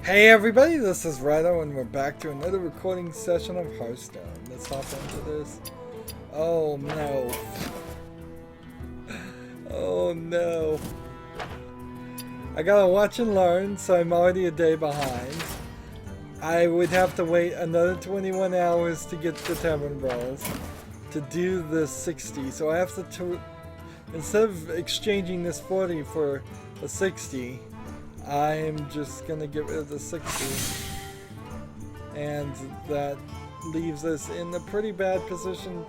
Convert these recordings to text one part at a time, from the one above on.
Hey everybody, this is Rydo and we're back to another recording session of Hearthstone. Let's hop into this. Oh no. Oh no. I gotta watch and learn, so I'm already a day behind. I would have to wait another 21 hours to get the Tavern Brawls to do the 60. So I have to instead of exchanging this 40 for a 60, I'm just gonna get rid of the 60, and that leaves us in a pretty bad position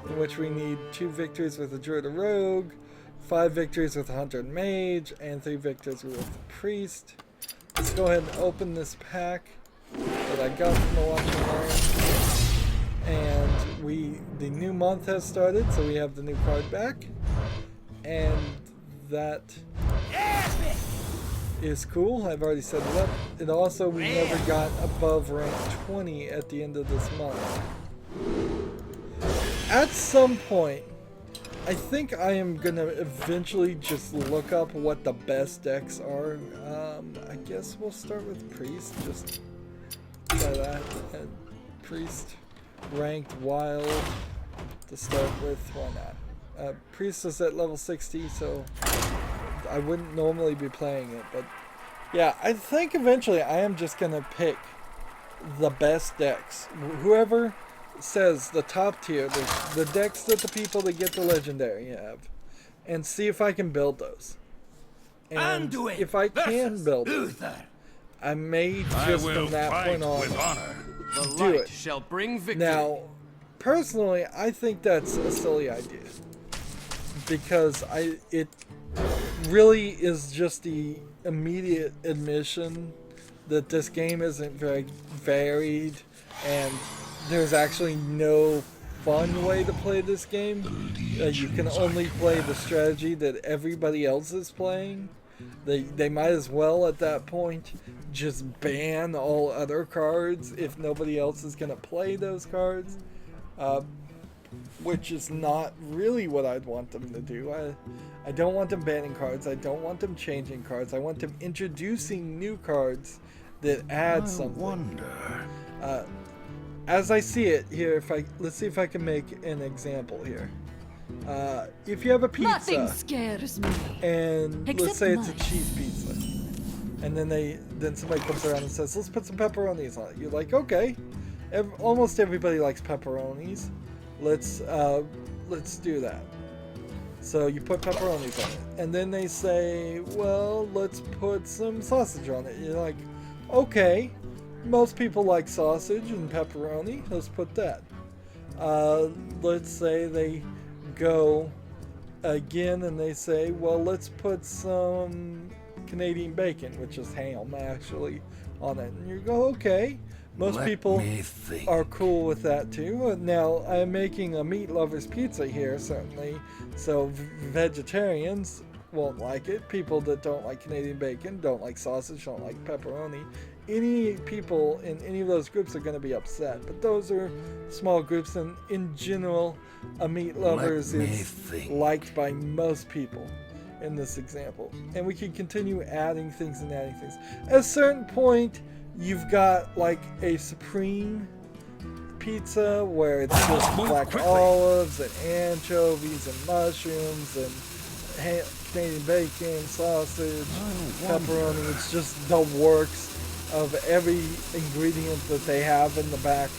in which we need 2 victories with a Druid or Rogue, 5 victories with a Hunter and Mage, and 3 victories with a Priest. Let's go ahead and open this pack that I got from the Watch and Learn, and the new month has started, so we have the new card back, and that is cool. I've already set it up. And also, we never got above rank 20 at the end of this month. At some point, I think I am gonna eventually just look up what the best decks are. I guess we'll start with Priest. Just try that. And Priest ranked wild to start with. Why not? Priest is at level 60, so I wouldn't normally be playing it, but yeah, I think eventually I am just gonna pick the best decks. Whoever says the top tier, the decks that the people that get the legendary have, and see if I can build those. And if I can build them, I may just from that point on do it. Shall bring victory. Now, personally, I think that's a silly idea, because it really is just the immediate admission that this game isn't very varied and there's actually no fun way to play this game. You can only play the strategy that everybody else is playing. They might as well at that point just ban all other cards if nobody else is going to play those cards. Which is not really what I'd want them to do. I don't want them banning cards. I don't want them changing cards. I want them introducing new cards that add something. As I see it here, let's see if I can make an example here. If you have a pizza, nothing scares me. And let's say it's a mice. cheese pizza, and then somebody comes around and says, "Let's put some pepperonis on it." You're like, "Okay." Almost everybody likes pepperonis. Let's do that. So you put pepperonis on it, and then they say, well, let's put some sausage on it. You're like, okay, most people like sausage and pepperoni, let's put that. Let's say they go again and they say, well, let's put some Canadian bacon, which is ham actually, on it. And you go, okay. Most people are cool with that too. Now, I'm making a meat lover's pizza here, certainly, so vegetarians won't like it. People that don't like Canadian bacon, don't like sausage, don't like pepperoni. Any people in any of those groups are going to be upset, but those are small groups, and in general, a meat lover's is liked by most people in this example. And we can continue adding things and adding things. At a certain point, you've got like a supreme pizza where it's just black olives and anchovies and mushrooms and Canadian bacon, sausage, pepperoni. It's just the works of every ingredient that they have in the back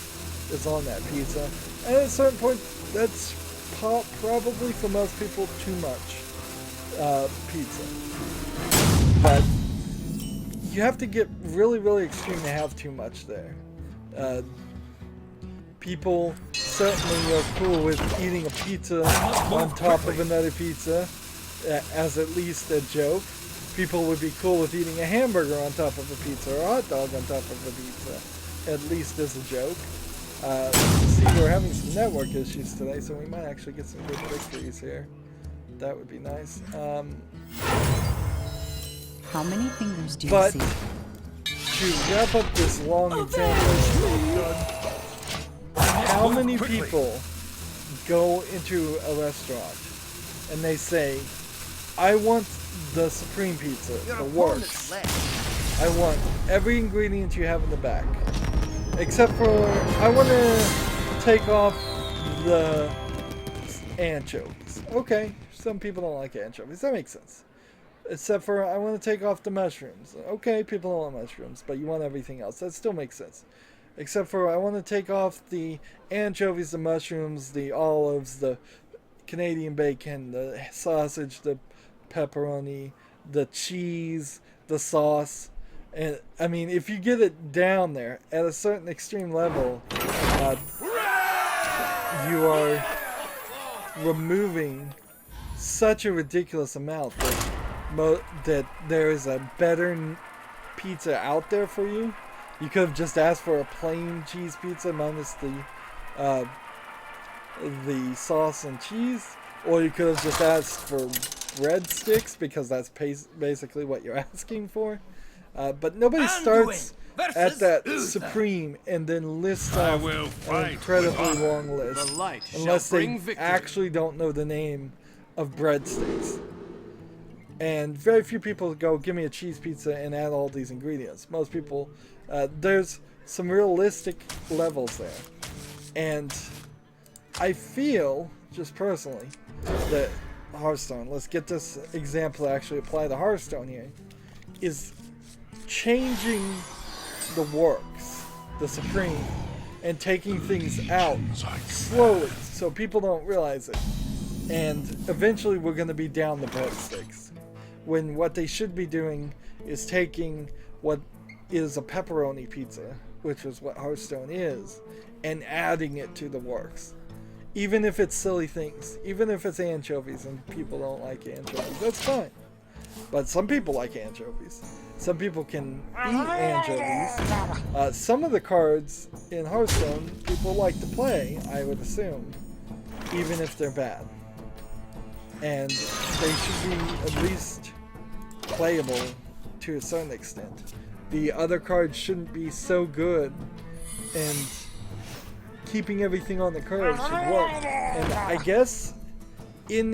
is on that pizza. And at a certain point, that's probably for most people too much pizza. But you have to get really, really extreme to have too much there. People certainly are cool with eating a pizza on top of another pizza as at least a joke. People would be cool with eating a hamburger on top of a pizza or a hot dog on top of a pizza, at least as a joke. See, we're having some network issues today, so we might actually get some good victories here. That would be nice. How many fingers do you see? To wrap up this long example, how many people go into a restaurant and they say, I want the supreme pizza, the works. I want every ingredient you have in the back. Except for, I want to take off the anchovies. Okay, some people don't like anchovies. That makes sense. Except for, I want to take off the mushrooms. Okay, people don't want mushrooms, but you want everything else. That still makes sense. Except for, I want to take off the anchovies, the mushrooms, the olives, the Canadian bacon, the sausage, the pepperoni, the cheese, the sauce. And I mean, if you get it down there at a certain extreme level, you are removing such a ridiculous amount that there is a better pizza out there for you. You could have just asked for a plain cheese pizza minus the sauce and cheese, or you could have just asked for breadsticks because that's basically what you're asking for. But nobody starts at that supreme and then lists off an incredibly long list unless they actually don't know the name of breadsticks. And very few people go, give me a cheese pizza and add all these ingredients. Most people, there's some realistic levels there. And I feel, just personally, that Hearthstone, let's get this example to actually apply to Hearthstone here, is changing the works, the supreme, and taking things out slowly so people don't realize it. And eventually we're going to be down the breadsticks. When what they should be doing is taking what is a pepperoni pizza, which is what Hearthstone is, and adding it to the works. Even if it's silly things, even if it's anchovies and people don't like anchovies, that's fine. But some people like anchovies. Some people can eat anchovies. Some of the cards in Hearthstone people like to play, I would assume, even if they're bad. And they should be at least playable to a certain extent. The other cards shouldn't be so good, and keeping everything on the card should work. And I guess in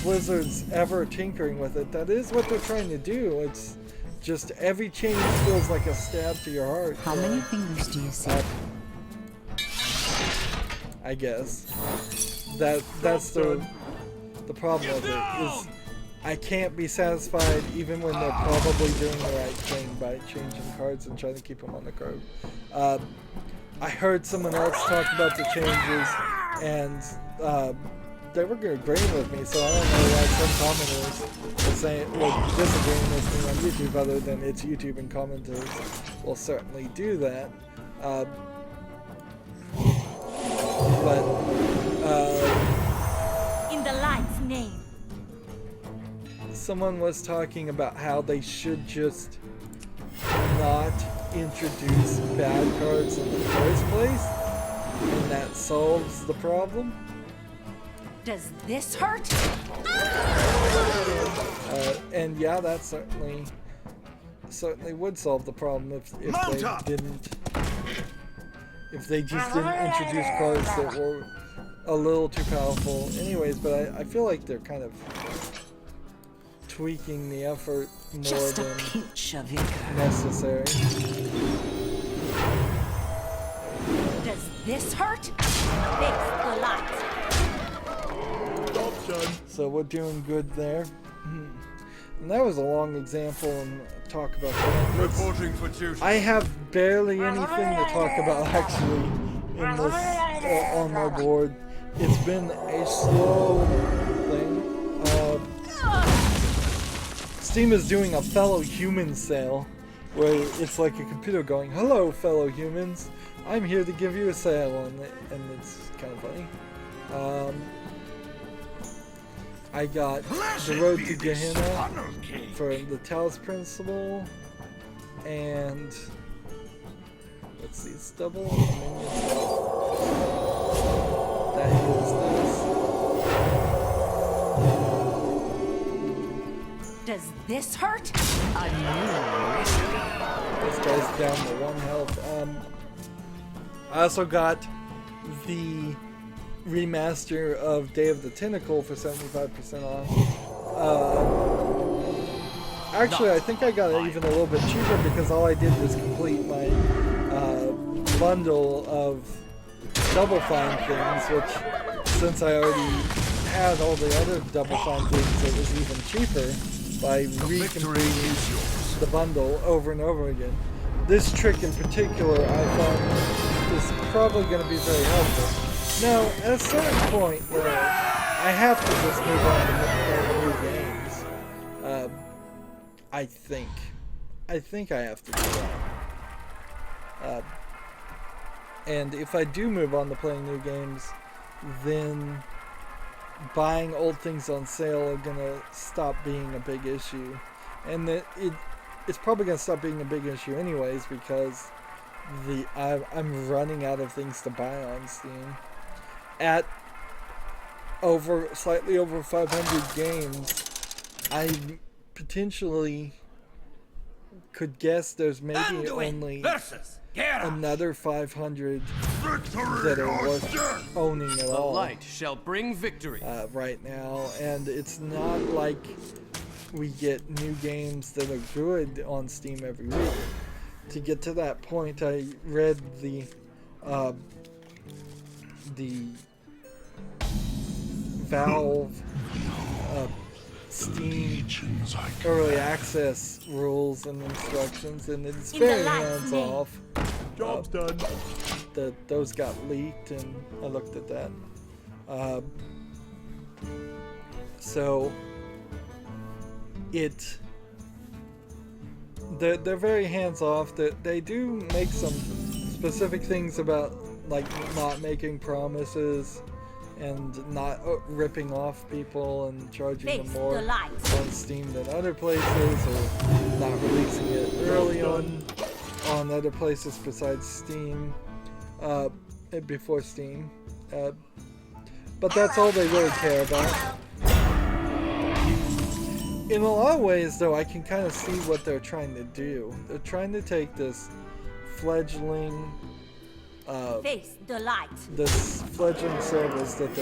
Blizzard's ever tinkering with it, that is what they're trying to do. It's just every change feels like a stab to your heart. How many fingers do you see? I guess that's the problem with it, is I can't be satisfied even when they're probably doing the right thing by changing cards and trying to keep them on the card. I heard someone else talk about the changes, and they were agreeing with me, so I don't know why some commenters are saying, disagreeing with me on YouTube, other than it's YouTube and commenters will certainly do that. In the light's name. Someone was talking about how they should just not introduce bad cards in the first place, and that solves the problem. Does this hurt? And yeah, that certainly would solve the problem if they just didn't introduce cards that were a little too powerful anyways. But I feel like they're kind of tweaking the effort more Just a than pinch of vigor. necessary. Does this hurt? Fix the light. So we're doing good there. And that was a long example and talk about that. Reporting for duty. I have barely anything to talk about actually in this on my board. It's been a slow thing. Steam is doing a fellow human sale where it's like a computer going, "Hello, fellow humans, I'm here to give you a sale," and it's kind of funny. I got The Road to Gehenna for the Talos Principle, and let's see, it's double that is this. Does this hurt? This guy's down to 1 health. I also got the remaster of Day of the Tentacle for 75% off. Actually, I think I got it even a little bit cheaper because all I did was complete my bundle of Double Fine things, which, since I already had all the other Double Fine things, it was even cheaper by recompleting the bundle over and over again. This trick in particular, I found, is probably going to be very helpful. Now, at a certain point, though, I have to just move on to new games. I think I have to do that. And if I do move on to playing new games, then buying old things on sale are gonna stop being a big issue. And it's probably gonna stop being a big issue anyways, because I'm running out of things to buy on Steam. At slightly over 500 games, I potentially could guess there's maybe only another 500 that are worth owning at all. The light shall bring victory. Right now, and it's not like we get new games that are good on Steam every week. To get to that point, I read the Valve Steam early access rules and instructions, and it's very hands-off. Job's done. Those got leaked, and I looked at that. So they're very hands-off. They do make some specific things about, like, not making promises and not ripping off people and charging them more on Steam than other places, or not releasing it early on other places besides Steam, before Steam. But that's all they really care about. In a lot of ways, though, I can kind of see what they're trying to do. They're trying to take this fledgling Face the light. this fledgling service that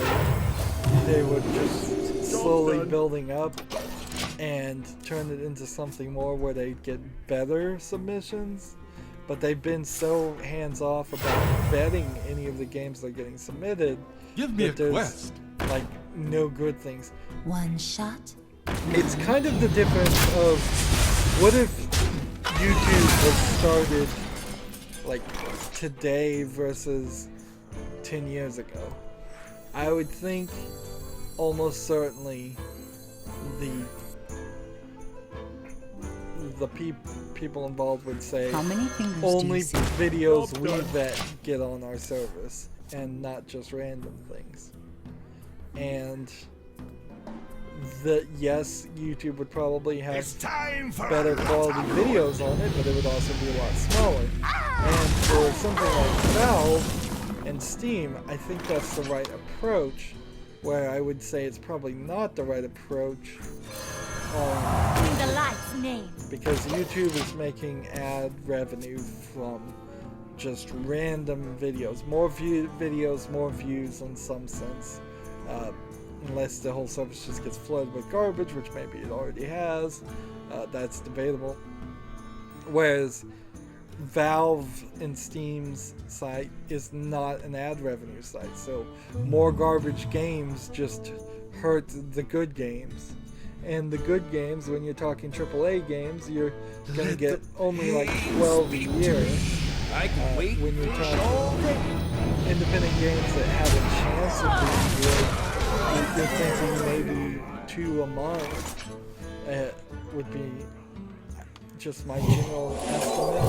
they were just slowly building up and turn it into something more where they get better submissions. But they've been so hands-off about vetting any of the games that are getting submitted. Give me a there's, quest. like, no good things. One shot. It's kind of the difference of, what if YouTube was started like today versus 10 years ago? I would think almost certainly the people involved would say, How many fingers only do you see? videos we vet get on our service, and not just random things. And yes, YouTube would probably have better quality videos on it, but it would also be a lot smaller. And for something like Valve and Steam, I think that's the right approach, where I would say it's probably not the right approach In the light's name. because YouTube is making ad revenue from just random videos. More videos, more views in some sense. Unless the whole service just gets flooded with garbage, which maybe it already has. That's debatable. Whereas Valve and Steam's site is not an ad revenue site, so more garbage games just hurt the good games. And the good games, when you're talking AAA games, you're gonna get only like 12 a year. I can wait. When you're talking independent games that have a chance of being good, you're thinking maybe 2 a month would be just my general estimate.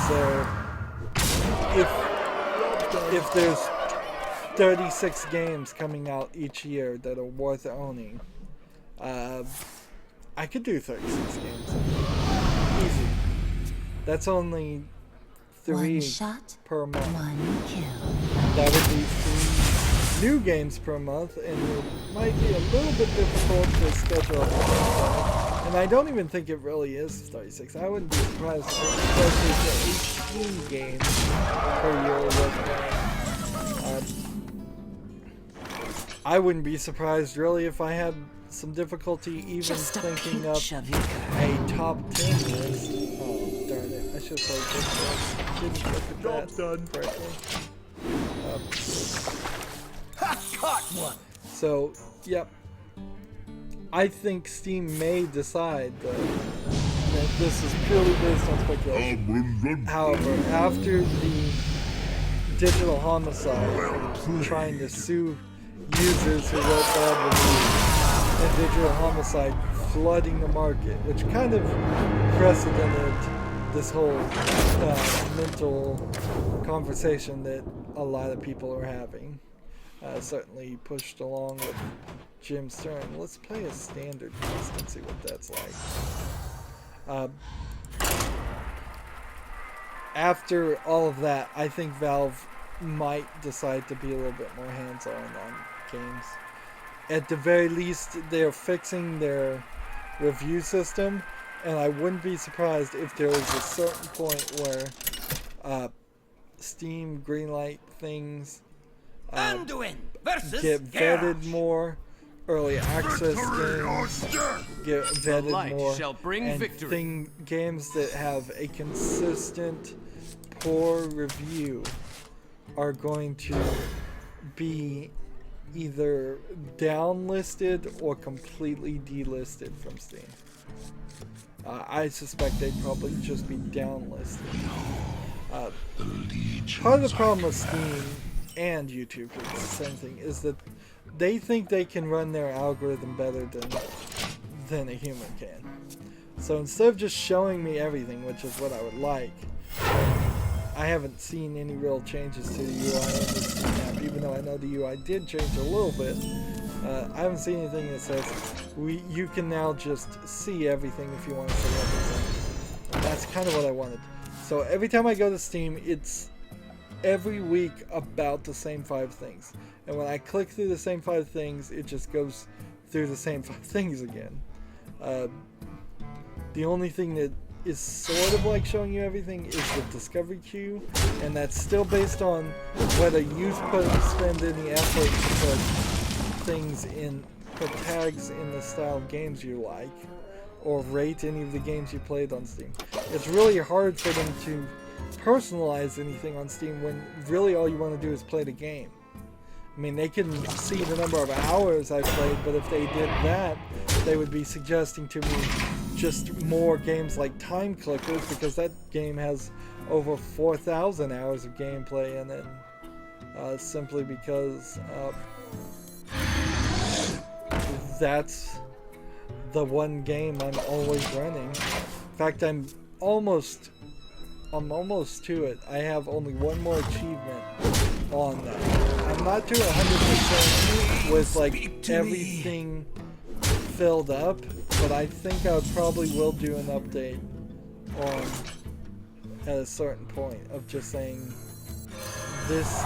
So if there's 36 games coming out each year that are worth owning, I could do 36 games. Easy. That's only 3 One shot, per month. one kill. That would be 3 new games per month, and it might be a little bit difficult to schedule a and I don't even think it really is 36. I wouldn't be surprised if it's closer to 18 games per year. I wouldn't be surprised really if I had some difficulty even Just a thinking up pinch of vigor. a top 10 list. Oh, darn it. I should have played this one. Didn't look at that done. correctly. Caught one. So, yep. I think Steam may decide that this is purely based on speculation. However, after the digital homicide trying to sue users who wrote bad reviews and digital homicide flooding the market, which kind of precedented this whole mental conversation that a lot of people are having. Certainly pushed along with Jim Stern. Let's play a standard piece and see what that's like. After all of that, I think Valve might decide to be a little bit more hands-on on games. At the very least, they're fixing their review system, and I wouldn't be surprised if there was a certain point where Steam greenlight things Anduin versus get vetted more, early access games get vetted light more, shall bring and victory. games that have a consistent poor review are going to be either downlisted or completely delisted from Steam. I suspect they'd probably just be downlisted. Part of the problem with Steam and YouTube, it's the same thing, is that they think they can run their algorithm better than a human can. So instead of just showing me everything, which is what I would like, I haven't seen any real changes to the UI in this app, even though I know the UI did change a little bit. I haven't seen anything that says you can now just see everything if you want to see everything. And that's kind of what I wanted. So every time I go to Steam, it's every week about the same 5 things. And when I click through the same 5 things, it just goes through the same 5 things again. The only thing that is sort of like showing you everything is the discovery queue, and that's still based on whether you've spend any effort to put tags in the style of games you like, or rate any of the games you played on Steam. It's really hard for them to personalize anything on Steam when really all you want to do is play the game. I mean, they can see the number of hours I played, but if they did that, they would be suggesting to me just more games like Time Clickers, because that game has over 4,000 hours of gameplay in it, simply because that's the one game I'm always running. In fact, I'm almost to it. I have only one more achievement on that. I'm not to 100% with like everything filled up, but I think I probably will do an update on at a certain point of just saying this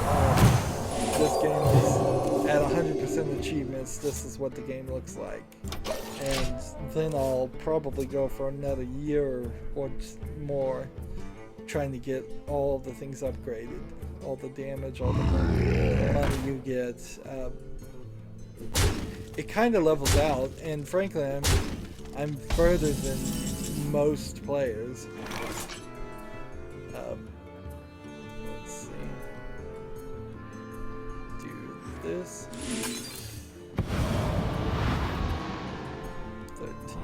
game is at 100% achievements. This is what the game looks like, and then I'll probably go for another year or more trying to get all the things upgraded, all the damage, all the money you get. It kind of levels out, and frankly, I'm further than most players. Let's see. Do this. 13.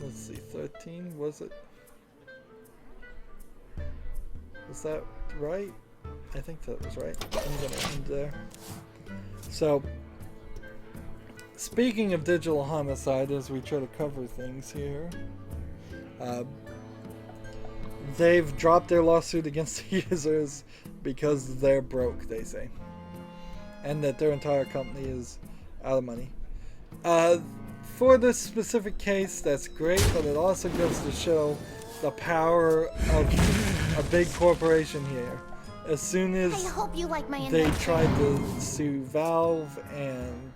Let's see, 13, was it? Was that right? I think that was right. I'm gonna end there. So, speaking of digital homicide, as we try to cover things here, they've dropped their lawsuit against the users because they're broke, they say, and that their entire company is out of money. For this specific case, that's great, but it also goes to show the power of a big corporation here. As soon as I hope you like my they invention. tried to sue Valve and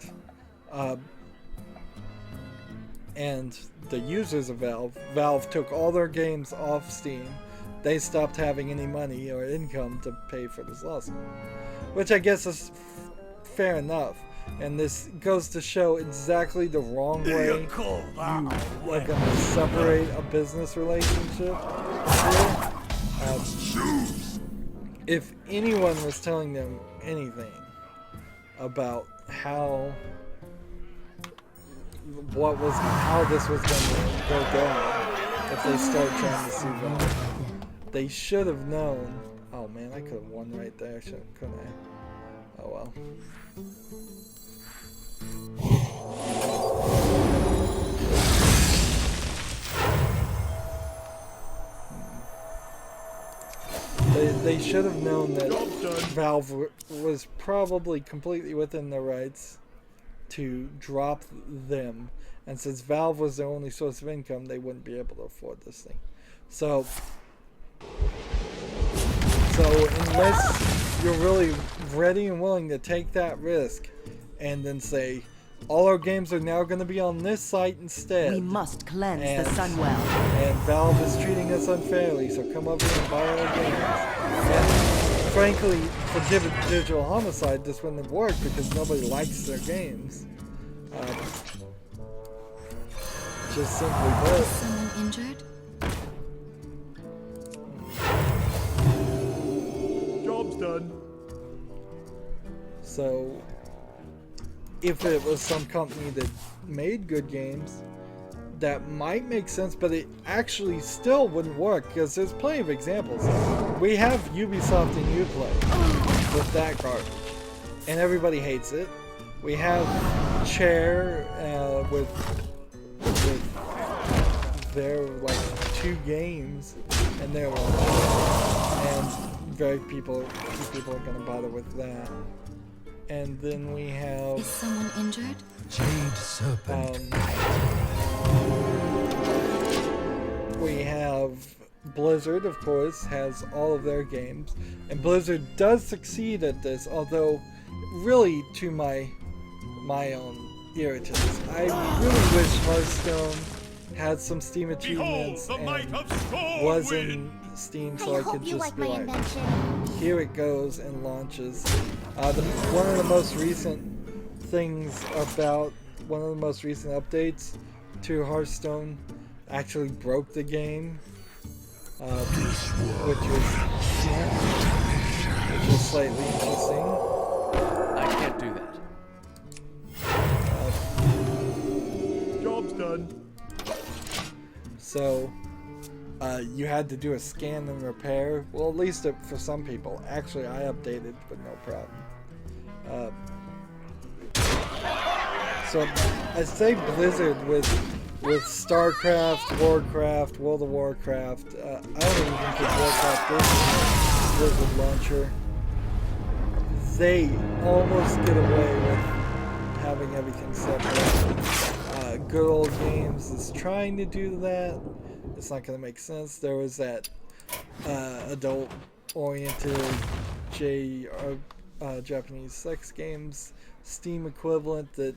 the users of Valve. Valve took all their games off Steam. They stopped having any money or income to pay for this lawsuit, which I guess is fair enough. And this goes to show exactly the wrong way you are going to separate a business relationship here. If anyone was telling them anything about how this was going to go down if they start trying to sue Valve, they should have known. Oh man, I could have won right there, couldn't I? Oh well. They should have known that Valve was probably completely within their rights to drop them, and since Valve was their only source of income, they wouldn't be able to afford this thing. So unless you're really ready and willing to take that risk and then say, all our games are now going to be on this site instead. We must cleanse the Sunwell. And Valve is treating us unfairly, so come over and buy our games. And frankly, for Digital Homicide, this wouldn't have worked because nobody likes their games. Just simply put. Is someone injured? Job's done. So, if it was some company that made good games, that might make sense, but it actually still wouldn't work because there's plenty of examples. We have Ubisoft and Uplay with that garbage, and everybody hates it. We have Chair with their like 2 games and their launch, and very few people are going to bother with that. And then we have... Is someone injured? Jade Serpent. We have Blizzard, of course, has all of their games. And Blizzard does succeed at this, although really to my own irritants. I really wish Hearthstone had some Steam achievements and was in Steam so I could just be like, here it goes and launches. One of the most recent updates to Hearthstone actually broke the game, which was slightly interesting. I can't do that. Job's done. So, you had to do a scan and repair. Well, at least for some people. Actually, I updated, but no problem. So, I say Blizzard with StarCraft, Warcraft, World of Warcraft. I don't even think Warcraft is Blizzard launcher. They almost get away with having everything separate. Good Old Games is trying to do that. It's not going to make sense. There was that adult-oriented Japanese sex games Steam equivalent that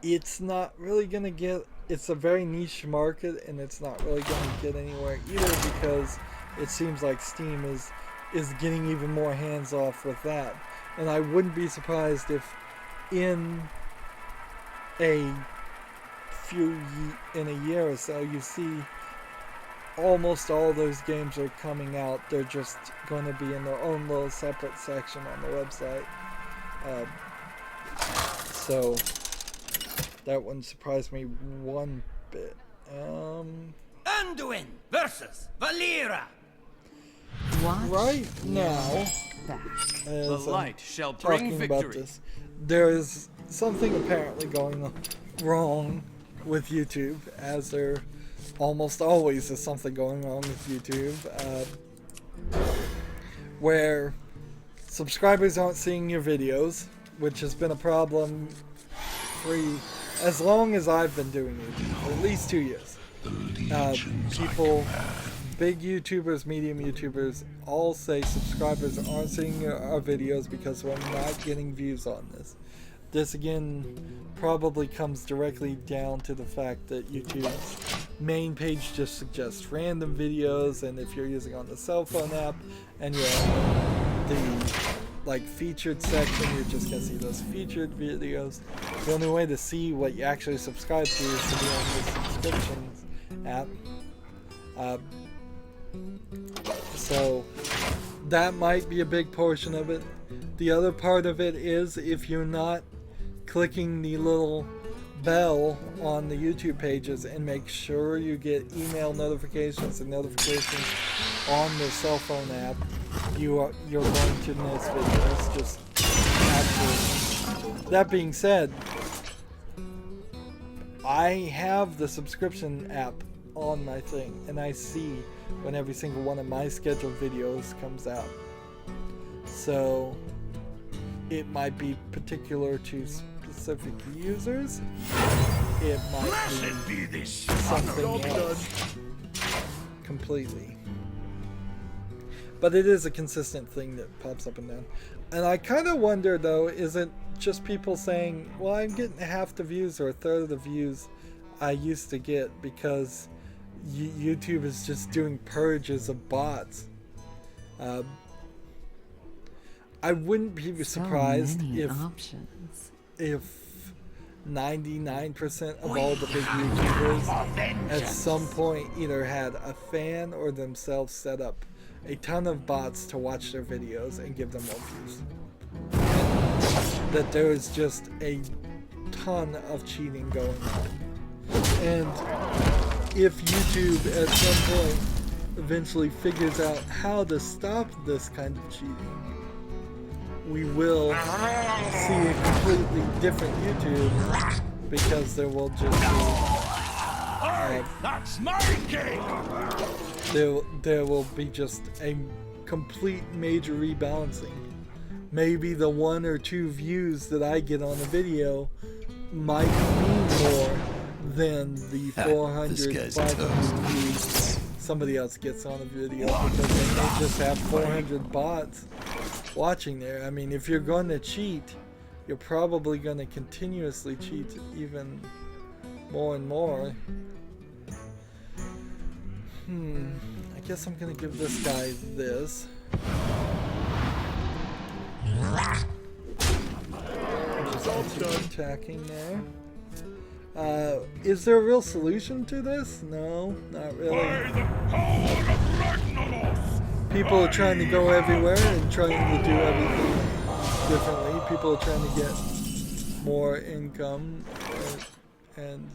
it's not really going to get. It's a very niche market, and it's not really going to get anywhere either because it seems like Steam is getting even more hands-off with that. And I wouldn't be surprised if in a year or so you see almost all those games are coming out. They're just going to be in their own little separate section on the website. So that wouldn't surprise me one bit. Anduin versus Valera. Watch Right now, back. as The I'm light shall bring talking victory. about this, there is something apparently going on wrong with YouTube, as there almost always is something going wrong with YouTube, where subscribers aren't seeing your videos, which has been a problem for as long as I've been doing YouTube, at least 2 years. People, big YouTubers, medium YouTubers, all say subscribers aren't seeing our videos because we're not getting views on this. This again probably comes directly down to the fact that YouTube's main page just suggests random videos, and if you're using on the cell phone app and you're on the like featured section, you're just gonna see those featured videos. The only way to see what you actually subscribe to is to be on the subscriptions app. So that might be a big portion of it. The other part of it is if you're not clicking the little bell on the YouTube pages and make sure you get email notifications and notifications on the cell phone app, you're going to miss videos. Just absolutely. That being said, I have the subscription app on my thing, and I see when every single one of my scheduled videos comes out. So it might be particular to specific users. It might be something else completely. But it is a consistent thing that pops up and down. And I kind of wonder though, is it just people saying, well, I'm getting half the views or a third of the views I used to get because YouTube is just doing purges of bots? I wouldn't be surprised if 99% of all the big YouTubers at some point either had a fan or themselves set up a ton of bots to watch their videos and give them more views. That there is just a ton of cheating going on. And if YouTube at some point eventually figures out how to stop this kind of cheating, we will see a completely different YouTube, because there will just be That's my king! there will be just a complete major rebalancing. Maybe the 1 or 2 views that I get on a video might mean more than the 400, 500 views somebody else gets on a video, because they may just have 400 bots watching there. I mean, if you're going to cheat, you're probably going to continuously cheat even more and more. I guess I'm going to give this guy this. Just continue attacking there. Is there a real solution to this? No, not really. People are trying to go everywhere and trying to do everything differently. People are trying to get more income, and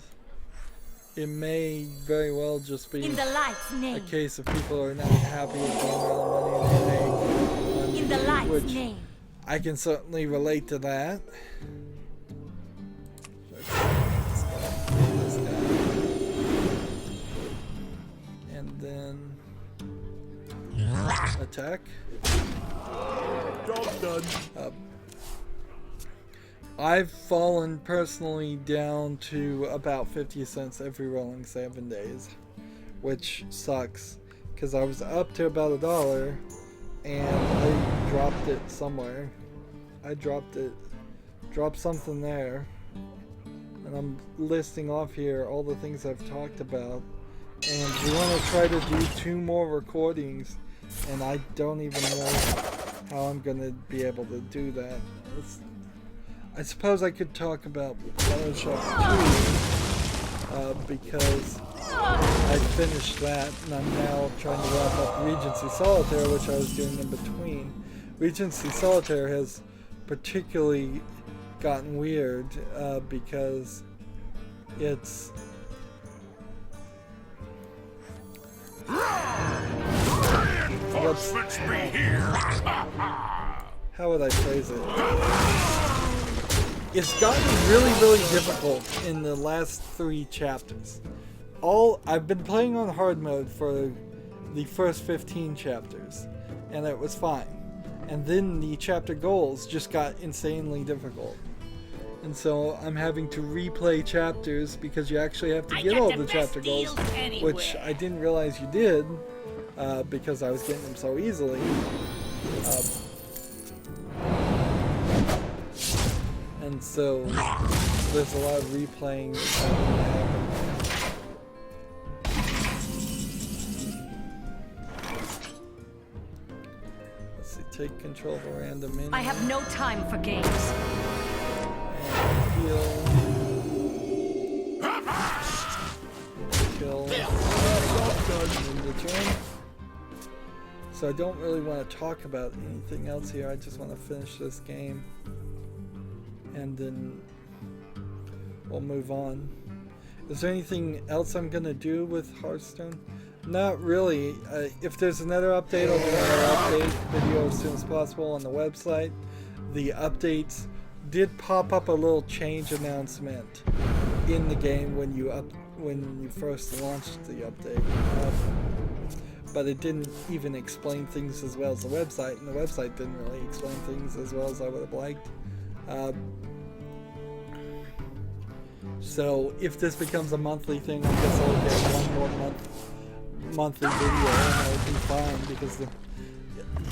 it may very well just be In the light's a name. case of people are not happy with the amount of money they make on In the YouTube, light's which name. I can certainly relate to that. This guy. And then attack. Job's done. I've fallen personally down to about 50 cents every rolling 7 days, which sucks because I was up to about $1 and I dropped it somewhere. I dropped something there, and I'm listing off here all the things I've talked about, and we want to try to do 2 more recordings, and I don't even know how I'm gonna be able to do that. I suppose I could talk about Photoshop 2 because I finished that, and I'm now trying to wrap up Regency Solitaire, which I was doing in between. Regency Solitaire has particularly gotten weird because it's how would I phrase it? It's gotten really, really difficult in the last 3 chapters. I've been playing on hard mode for the first 15 chapters, and it was fine. And then the chapter goals just got insanely difficult. And so I'm having to replay chapters because you actually have to get all the chapter goals, which I didn't realize you did because I was getting them so And so there's a lot of replaying that can happen there. Let's see, take control of a random minion. I have no time for games. And heal. Kill. In return. So I don't really want to talk about anything else here. I just want to finish this game. And then we'll move on. Is there anything else I'm going to do with Hearthstone? Not really. If there's another update, I'll do another update video as soon as possible on the website. The updates did pop up a little change announcement in the game when you first launched the update. But it didn't even explain things as well as the website, and the website didn't really explain things as well as I would have liked. So if this becomes a monthly thing, I guess I'll get one more monthly video, and that would be fine, because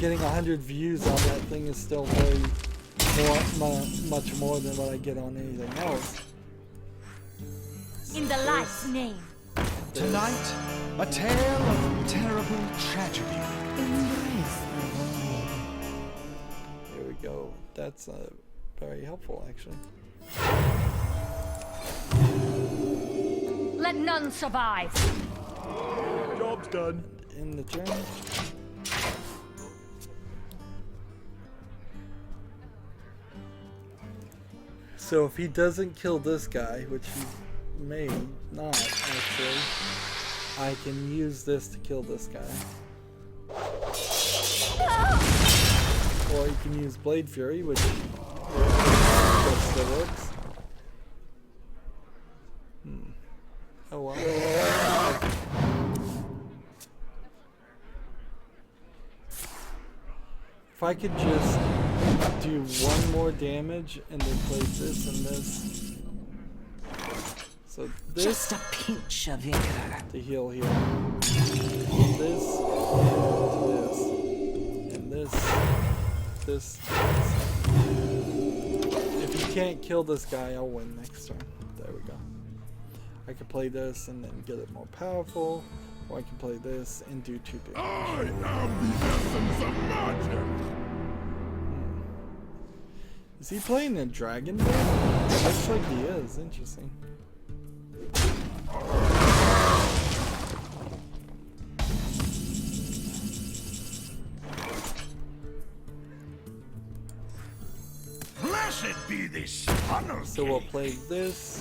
getting 100 views on that thing is still much more than what I get on anything else. In the light's name. Tonight, a tale of terrible tragedy. Here we go. That's very helpful, actually. Let none survive. Job's done. In the turn. So if he doesn't kill this guy, which he may not actually, I can use this to kill this guy. Or you can use Blade Fury, which still works. Oh wow. If I could just do one more damage and then place this and this. So this Just a pinch of vigor. to heal here. This and this. This. If you can't kill this guy, I'll win next turn. There we go. I can play this and then get it more powerful, or I can play this and do 2 damage. I am the essence of magic. Is he playing a dragon there? Looks like he is. Interesting. Blessed be this funnel. So we'll play this,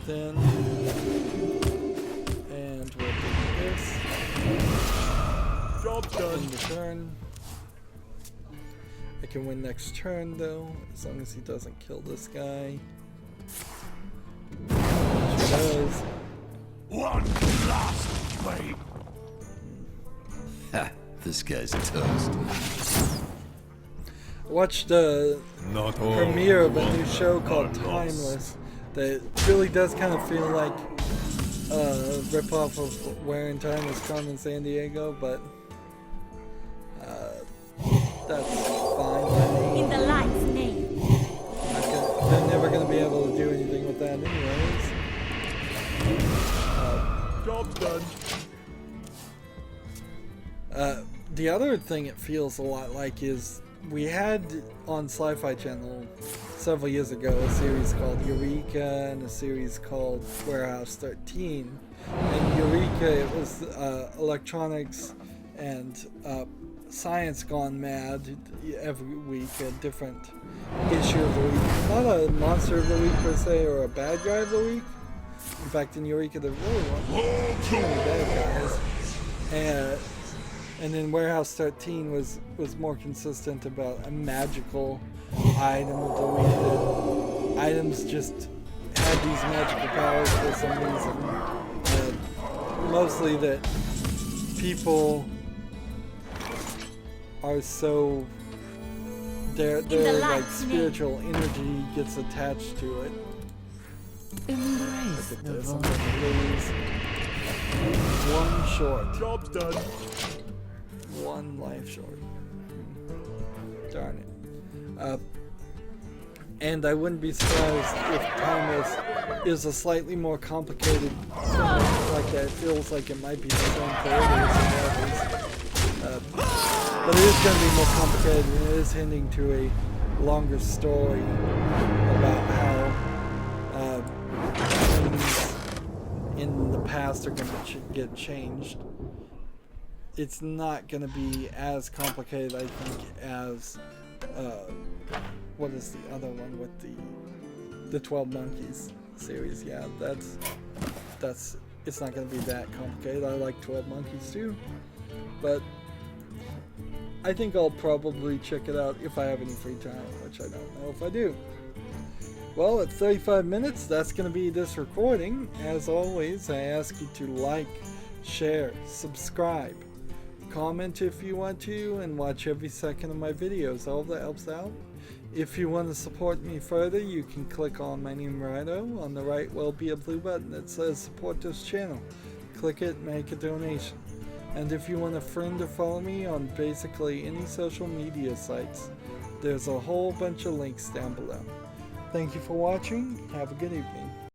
then, and we'll do this. Job's done. In the turn. I can win next turn though, as long as he doesn't kill this guy. Which he does. One last fight. Ha! This guy's toast. Watched the Not all premiere of a one new show called are lost. Timeless that really does kind of feel like a ripoff of Where in Time is Carmen San Diego, but that's fine by me. In the light's name. They're never going to be able to do anything with that anyways. Job's done. The other thing it feels a lot like is we had on Sci-Fi Channel several years ago a series called Eureka and a series called Warehouse 13. And Eureka, it was electronics and science gone mad every week, a different issue of the week. Not a monster of the week per se or a bad guy of the week. In fact, in Eureka there really weren't too many bad guys. And then Warehouse 13 was more consistent about a magical item of the week. That items just had these magical powers for some reason. Mostly that people are so their like spiritual energy gets attached to it. Embrace Look at the this. I'm void. gonna lose one short. Job's done. One life short. Darn it. And I wouldn't be surprised if Timeless is a slightly more complicated thing like that. It feels like it might be the same creators and levels. But it is going to be more complicated, and it is hinting to a longer story about how things in the past are going to get changed. It's not going to be as complicated, I think, as what is the other one with the 12 Monkeys series. Yeah, that's it's not going to be that complicated. I like 12 Monkeys too, but I think I'll probably check it out if I have any free time, which I don't know if I do. Well, at 35 minutes, that's going to be this recording. As always, I ask you to like, share, subscribe, comment if you want to, and watch every second of my videos. All that helps out. If you want to support me further, you can click on my name Rydo. On the right will be a blue button that says support this channel. Click it, make a donation. And if you want to friend or follow me on basically any social media sites, there's a whole bunch of links down below. Thank you for watching. Have a good evening.